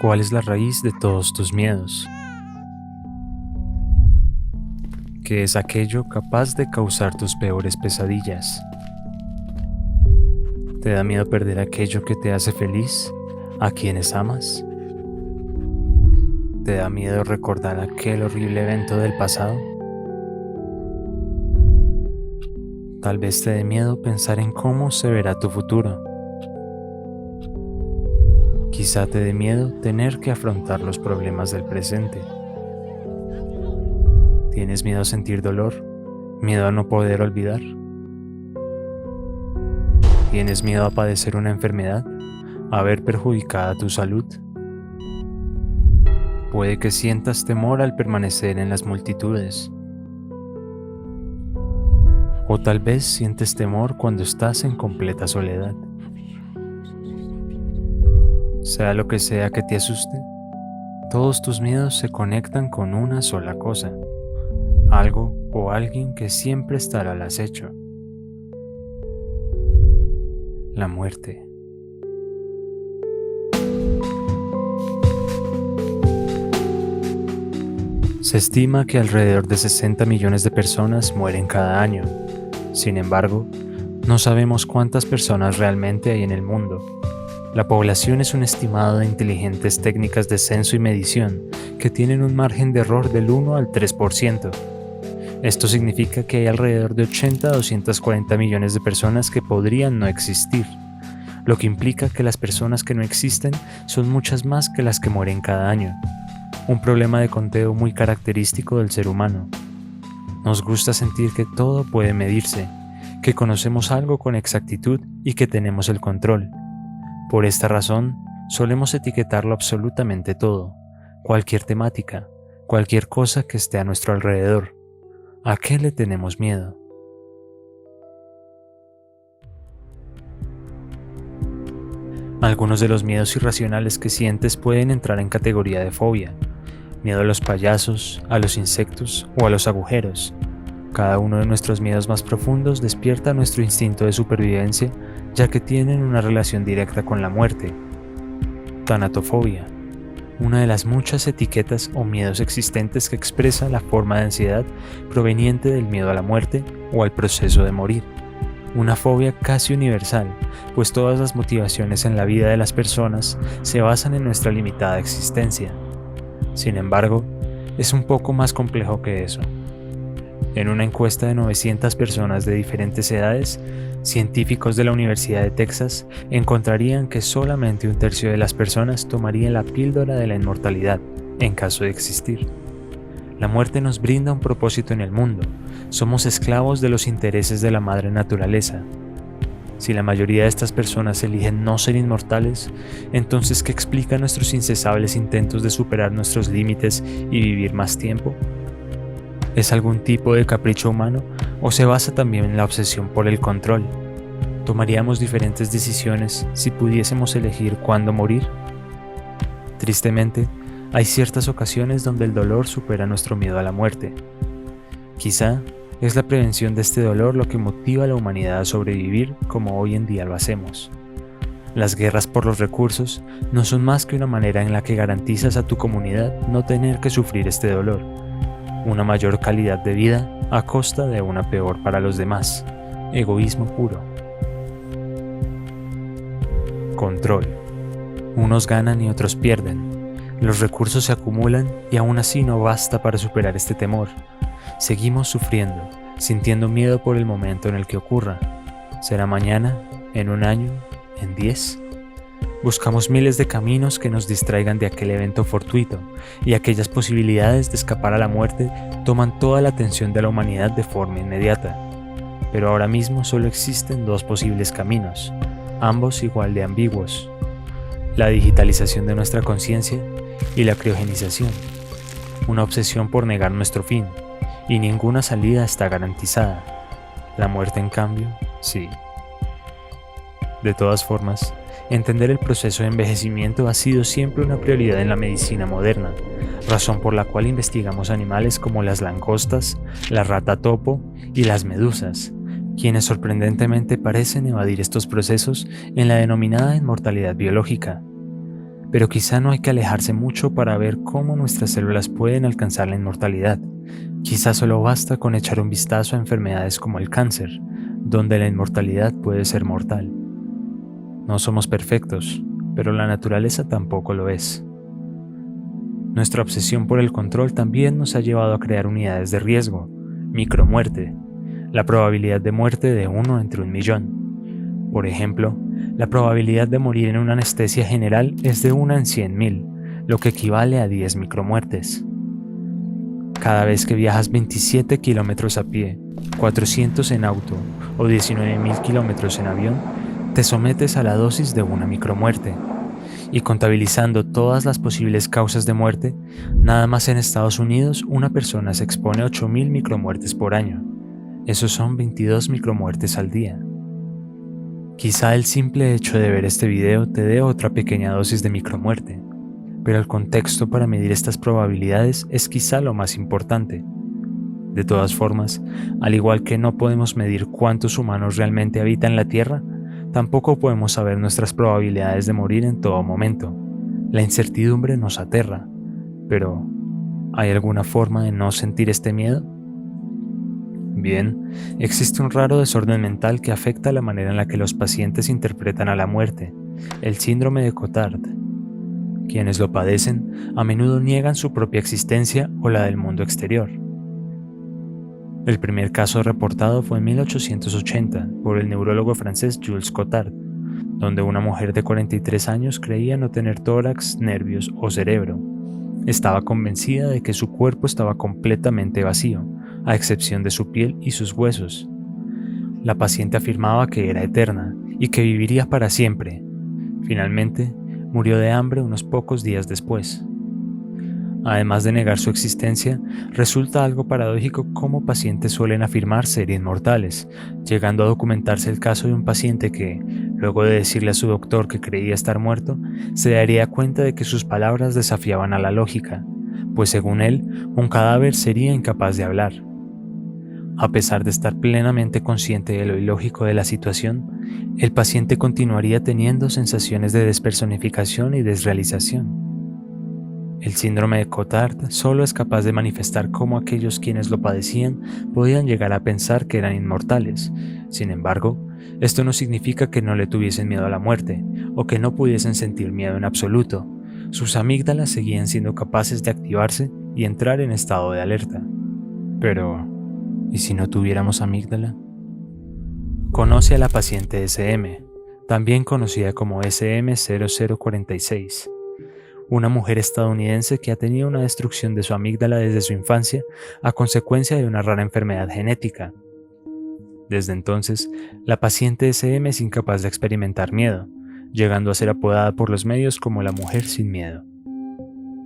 ¿Cuál es la raíz de todos tus miedos? ¿Qué es aquello capaz de causar tus peores pesadillas? ¿Te da miedo perder aquello que te hace feliz, a quienes amas? ¿Te da miedo recordar aquel horrible evento del pasado? Tal vez te dé miedo pensar en cómo se verá tu futuro. Quizá te dé miedo tener que afrontar los problemas del presente. ¿Tienes miedo a sentir dolor? ¿Miedo a no poder olvidar? ¿Tienes miedo a padecer una enfermedad? ¿A ver perjudicada tu salud? Puede que sientas temor al permanecer en las multitudes. O tal vez sientes temor cuando estás en completa soledad. Sea lo que sea que te asuste, todos tus miedos se conectan con una sola cosa, algo o alguien que siempre estará al acecho: la muerte. Se estima que alrededor de 60 millones de personas mueren cada año. Sin embargo, no sabemos cuántas personas realmente hay en el mundo. La población es un estimado de inteligentes técnicas de censo y medición que tienen un margen de error del 1 al 3%. Esto significa que hay alrededor de 80 a 240 millones de personas que podrían no existir, lo que implica que las personas que no existen son muchas más que las que mueren cada año. Un problema de conteo muy característico del ser humano. Nos gusta sentir que todo puede medirse, que conocemos algo con exactitud y que tenemos el control. Por esta razón, solemos etiquetarlo absolutamente todo, cualquier temática, cualquier cosa que esté a nuestro alrededor. ¿A qué le tenemos miedo? Algunos de los miedos irracionales que sientes pueden entrar en categoría de fobia. Miedo a los payasos, a los insectos o a los agujeros. Cada uno de nuestros miedos más profundos despierta nuestro instinto de supervivencia, ya que tienen una relación directa con la muerte. Tanatofobia, una de las muchas etiquetas o miedos existentes que expresa la forma de ansiedad proveniente del miedo a la muerte o al proceso de morir. Una fobia casi universal, pues todas las motivaciones en la vida de las personas se basan en nuestra limitada existencia. Sin embargo, es un poco más complejo que eso. En una encuesta de 900 personas de diferentes edades, científicos de la Universidad de Texas encontrarían que solamente un tercio de las personas tomarían la píldora de la inmortalidad, en caso de existir. La muerte nos brinda un propósito en el mundo. Somos esclavos de los intereses de la madre naturaleza. Si la mayoría de estas personas eligen no ser inmortales, entonces ¿qué explica nuestros incesables intentos de superar nuestros límites y vivir más tiempo? ¿Es algún tipo de capricho humano o se basa también en la obsesión por el control? ¿Tomaríamos diferentes decisiones si pudiésemos elegir cuándo morir? Tristemente, hay ciertas ocasiones donde el dolor supera nuestro miedo a la muerte. Quizá es la prevención de este dolor lo que motiva a la humanidad a sobrevivir como hoy en día lo hacemos. Las guerras por los recursos no son más que una manera en la que garantizas a tu comunidad no tener que sufrir este dolor. Una mayor calidad de vida a costa de una peor para los demás. Egoísmo puro. Control. Unos ganan y otros pierden. Los recursos se acumulan y aún así no basta para superar este temor. Seguimos sufriendo, sintiendo miedo por el momento en el que ocurra. ¿Será mañana? ¿En un año? ¿En 10? Buscamos miles de caminos que nos distraigan de aquel evento fortuito, y aquellas posibilidades de escapar a la muerte toman toda la atención de la humanidad de forma inmediata. Pero ahora mismo solo existen dos posibles caminos, ambos igual de ambiguos: la digitalización de nuestra conciencia y la criogenización, una obsesión por negar nuestro fin, y ninguna salida está garantizada. La muerte, en cambio, sí. De todas formas, entender el proceso de envejecimiento ha sido siempre una prioridad en la medicina moderna, razón por la cual investigamos animales como las langostas, la rata topo y las medusas, quienes sorprendentemente parecen evadir estos procesos en la denominada inmortalidad biológica. Pero quizá no hay que alejarse mucho para ver cómo nuestras células pueden alcanzar la inmortalidad. Quizá solo basta con echar un vistazo a enfermedades como el cáncer, donde la inmortalidad puede ser mortal. No somos perfectos, pero la naturaleza tampoco lo es. Nuestra obsesión por el control también nos ha llevado a crear unidades de riesgo, micromuerte, la probabilidad de muerte de 1 entre 1.000.000. Por ejemplo, la probabilidad de morir en una anestesia general es de 1 en 100.000, lo que equivale a 10 micromuertes. Cada vez que viajas 27 kilómetros a pie, 400 en auto o 19.000 kilómetros en avión, te sometes a la dosis de una micromuerte. Y contabilizando todas las posibles causas de muerte, nada más en Estados Unidos una persona se expone a 8.000 micromuertes por año. Esos son 22 micromuertes al día. Quizá el simple hecho de ver este video te dé otra pequeña dosis de micromuerte, pero el contexto para medir estas probabilidades es quizá lo más importante. De todas formas, al igual que no podemos medir cuántos humanos realmente habitan la Tierra, tampoco podemos saber nuestras probabilidades de morir en todo momento. La incertidumbre nos aterra, pero ¿hay alguna forma de no sentir este miedo? Bien, existe un raro desorden mental que afecta la manera en la que los pacientes interpretan a la muerte, el síndrome de Cotard. Quienes lo padecen a menudo niegan su propia existencia o la del mundo exterior. El primer caso reportado fue en 1880 por el neurólogo francés Jules Cotard, donde una mujer de 43 años creía no tener tórax, nervios o cerebro. Estaba convencida de que su cuerpo estaba completamente vacío, a excepción de su piel y sus huesos. La paciente afirmaba que era eterna y que viviría para siempre. Finalmente, murió de hambre unos pocos días después. Además de negar su existencia, resulta algo paradójico cómo pacientes suelen afirmar ser inmortales, llegando a documentarse el caso de un paciente que, luego de decirle a su doctor que creía estar muerto, se daría cuenta de que sus palabras desafiaban a la lógica, pues según él, un cadáver sería incapaz de hablar. A pesar de estar plenamente consciente de lo ilógico de la situación, el paciente continuaría teniendo sensaciones de despersonificación y desrealización. El síndrome de Cotard solo es capaz de manifestar cómo aquellos quienes lo padecían podían llegar a pensar que eran inmortales. Sin embargo, esto no significa que no le tuviesen miedo a la muerte, o que no pudiesen sentir miedo en absoluto. Sus amígdalas seguían siendo capaces de activarse y entrar en estado de alerta. Pero, ¿y si no tuviéramos amígdala? Conoce a la paciente SM, también conocida como SM0046. Una mujer estadounidense que ha tenido una destrucción de su amígdala desde su infancia a consecuencia de una rara enfermedad genética. Desde entonces, la paciente SM es incapaz de experimentar miedo, llegando a ser apodada por los medios como la mujer sin miedo.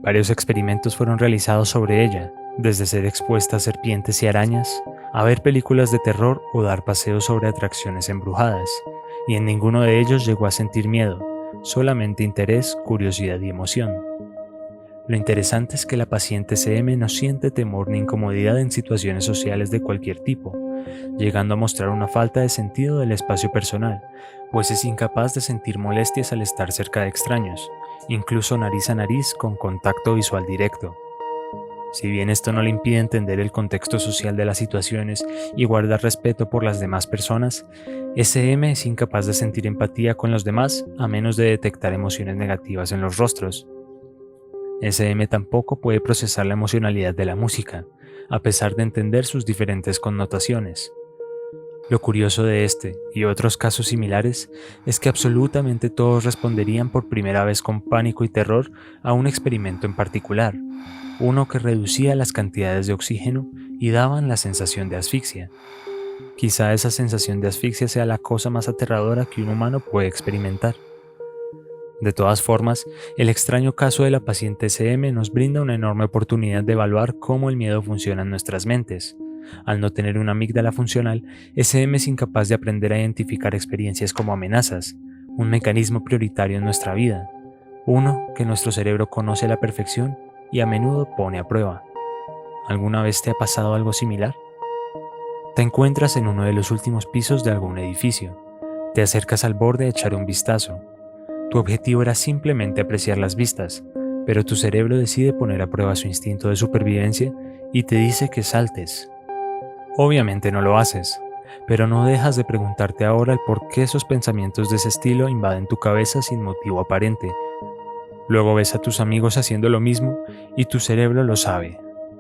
Varios experimentos fueron realizados sobre ella, desde ser expuesta a serpientes y arañas, a ver películas de terror o dar paseos sobre atracciones embrujadas, y en ninguno de ellos llegó a sentir miedo, solamente interés, curiosidad y emoción. Lo interesante es que la paciente SM no siente temor ni incomodidad en situaciones sociales de cualquier tipo, llegando a mostrar una falta de sentido del espacio personal, pues es incapaz de sentir molestias al estar cerca de extraños, incluso nariz a nariz con contacto visual directo. Si bien esto no le impide entender el contexto social de las situaciones y guardar respeto por las demás personas, SM es incapaz de sentir empatía con los demás a menos de detectar emociones negativas en los rostros. SM tampoco puede procesar la emocionalidad de la música, a pesar de entender sus diferentes connotaciones. Lo curioso de este y otros casos similares es que absolutamente todos responderían por primera vez con pánico y terror a un experimento en particular, uno que reducía las cantidades de oxígeno y daban la sensación de asfixia. Quizá esa sensación de asfixia sea la cosa más aterradora que un humano puede experimentar. De todas formas, el extraño caso de la paciente SM nos brinda una enorme oportunidad de evaluar cómo el miedo funciona en nuestras mentes. Al no tener una amígdala funcional, SM es incapaz de aprender a identificar experiencias como amenazas, un mecanismo prioritario en nuestra vida, uno que nuestro cerebro conoce a la perfección y a menudo pone a prueba. ¿Alguna vez te ha pasado algo similar? Te encuentras en uno de los últimos pisos de algún edificio. Te acercas al borde a echar un vistazo. Tu objetivo era simplemente apreciar las vistas, pero tu cerebro decide poner a prueba su instinto de supervivencia y te dice que saltes. Obviamente no lo haces, pero no dejas de preguntarte ahora el por qué esos pensamientos de ese estilo invaden tu cabeza sin motivo aparente. Luego ves a tus amigos haciendo lo mismo y tu cerebro lo sabe.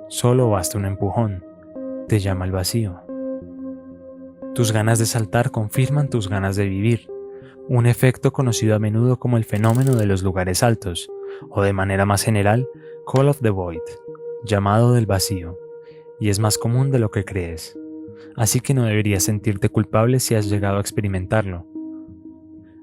Solo basta un empujón. Te llama el vacío. Tus ganas de saltar confirman tus ganas de vivir, un efecto conocido a menudo como el fenómeno de los lugares altos, o de manera más general, Call of the Void, llamado del vacío, y es más común de lo que crees. Así que no deberías sentirte culpable si has llegado a experimentarlo.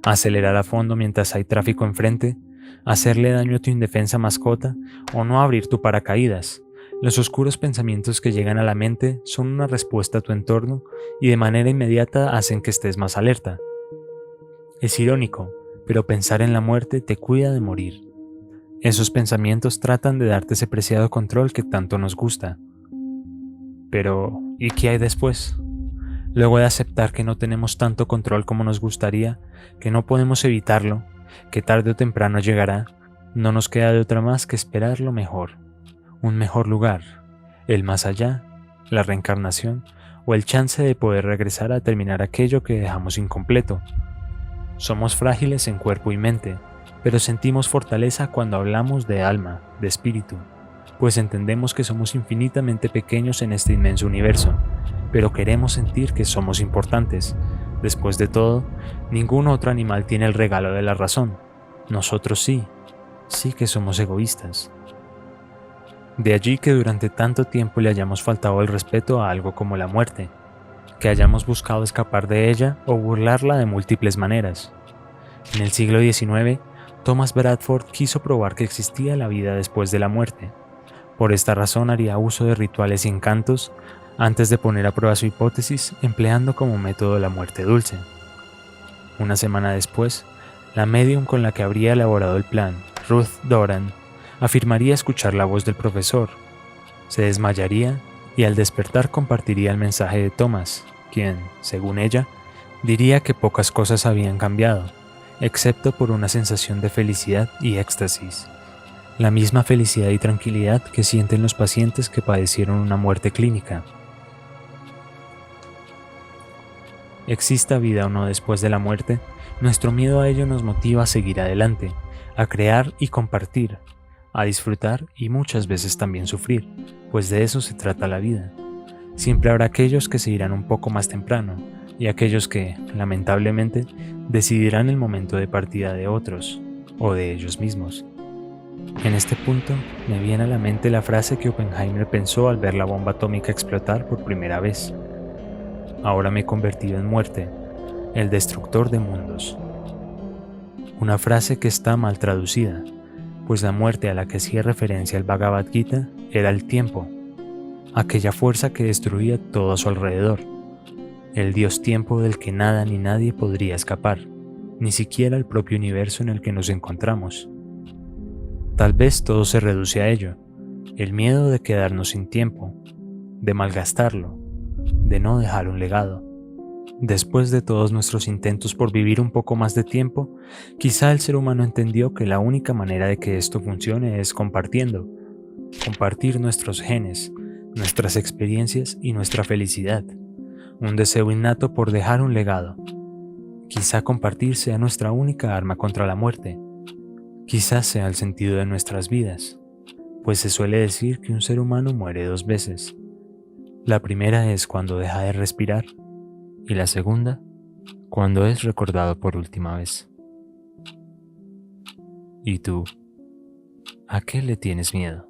Acelerar a fondo mientras hay tráfico enfrente, hacerle daño a tu indefensa mascota o no abrir tu paracaídas. Los oscuros pensamientos que llegan a la mente son una respuesta a tu entorno y de manera inmediata hacen que estés más alerta. Es irónico, pero pensar en la muerte te cuida de morir. Esos pensamientos tratan de darte ese preciado control que tanto nos gusta. Pero, ¿y qué hay después? Luego de aceptar que no tenemos tanto control como nos gustaría, que no podemos evitarlo, que tarde o temprano llegará, no nos queda de otra más que esperar lo mejor. Un mejor lugar, el más allá, la reencarnación o el chance de poder regresar a terminar aquello que dejamos incompleto. Somos frágiles en cuerpo y mente, pero sentimos fortaleza cuando hablamos de alma, de espíritu, pues entendemos que somos infinitamente pequeños en este inmenso universo, pero queremos sentir que somos importantes. Después de todo, ningún otro animal tiene el regalo de la razón. Nosotros sí que somos egoístas. De allí que durante tanto tiempo le hayamos faltado el respeto a algo como la muerte, que hayamos buscado escapar de ella o burlarla de múltiples maneras. En el siglo XIX, Thomas Bradford quiso probar que existía la vida después de la muerte. Por esta razón haría uso de rituales y encantos antes de poner a prueba su hipótesis, empleando como método la muerte dulce. Una semana después, la médium con la que habría elaborado el plan, Ruth Doran, afirmaría escuchar la voz del profesor. Se desmayaría y al despertar compartiría el mensaje de Thomas, quien, según ella, diría que pocas cosas habían cambiado, excepto por una sensación de felicidad y éxtasis. La misma felicidad y tranquilidad que sienten los pacientes que padecieron una muerte clínica. Exista vida o no después de la muerte, nuestro miedo a ello nos motiva a seguir adelante, a crear y compartir, a disfrutar y muchas veces también sufrir, pues de eso se trata la vida. Siempre habrá aquellos que se irán un poco más temprano y aquellos que, lamentablemente, decidirán el momento de partida de otros o de ellos mismos. En este punto me viene a la mente la frase que Oppenheimer pensó al ver la bomba atómica explotar por primera vez. Ahora me he convertido en muerte, el destructor de mundos. Una frase que está mal traducida, pues la muerte a la que hacía referencia el Bhagavad Gita era el tiempo, aquella fuerza que destruía todo a su alrededor, el dios tiempo del que nada ni nadie podría escapar, ni siquiera el propio universo en el que nos encontramos. Tal vez todo se reduce a ello, el miedo de quedarnos sin tiempo, de malgastarlo, de no dejar un legado. Después de todos nuestros intentos por vivir un poco más de tiempo, quizá el ser humano entendió que la única manera de que esto funcione es compartiendo. Compartir nuestros genes, nuestras experiencias y nuestra felicidad. Un deseo innato por dejar un legado. Quizá compartir sea nuestra única arma contra la muerte. Quizás sea el sentido de nuestras vidas, pues se suele decir que un ser humano muere 2 veces. La primera es cuando deja de respirar, y la segunda, cuando es recordado por última vez. ¿Y tú? ¿A qué le tienes miedo?